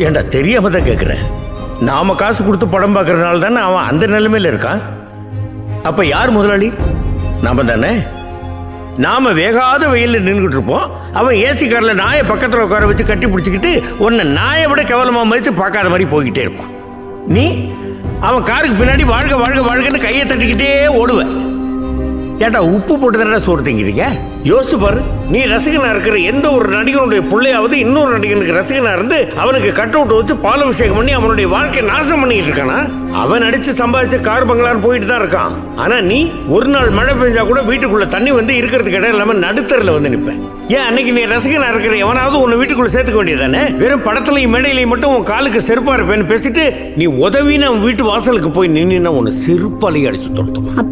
ஏண்டா தெரியாம தான் கேட்குறேன். நாம காசு கொடுத்து படம் பார்க்கறதுனால தானே அவன் அந்த நிலைமையில இருக்கான். அப்ப யார் முதலாளி? நாம தானே. நாம வேகாத வெயிலில் நின்றுட்டு இருப்போம். அவன் ஏசி காரில் நாயை பக்கத்தில் உட்கார வச்சு கட்டி பிடிச்சிக்கிட்டு உன்னை நாயை விட கேவலமாக மதித்து பார்க்காத மாதிரி போய்கிட்டே இருப்பான். நீ அவன் காருக்கு பின்னாடி வாழ்க வாழ்க வாழ்கன்னு கையை தட்டிக்கிட்டே ஓடுவேன். ஏட்டா உப்பு போட்டு தானே சோறு திங்கிறீங்க? யோசிச்சு பாரு. நீ ரசிகனா இருக்கிற எந்த ஒரு நடிகனுடைய பிள்ளையாவது இன்னொரு நடிகனுக்கு ரசிகனா இருந்து அவனுக்கு கட் அவுட் வச்சு பாலாபிஷேகம் பண்ணி அவனுடைய வாழ்க்கையை நாசம் பண்ணிட்டு இருக்கானா? அவன் நடிச்சு சம்பாதிச்சு கார் பங்களான்னு போயிட்டு தான் இருக்கான். ஆனா நீ ஒரு நாள் மழை பெஞ்சா கூட வீட்டுக்குள்ள தண்ணி வந்து இருக்கிறதுக்கு இடம் இல்லாம நடுத்தரில் வந்து நிற்ப. ஏன் அன்னைக்கு நீ ரசிகனா இருக்கிற எவனாவது உன்னை வீட்டுக்குள்ள சேர்த்துக்க வேண்டியதானே? வெறும் படத்துலையும் மேடையிலையும் மட்டும் உன் காலுக்கு செருப்பா இருப்பேன்னு பேசிட்டு நீ உதவின்னு அவன் வீட்டு வாசலுக்கு போய் நின்னா உன்னை செருப்பாலேயே அடிச்சு தொடுத்தும்.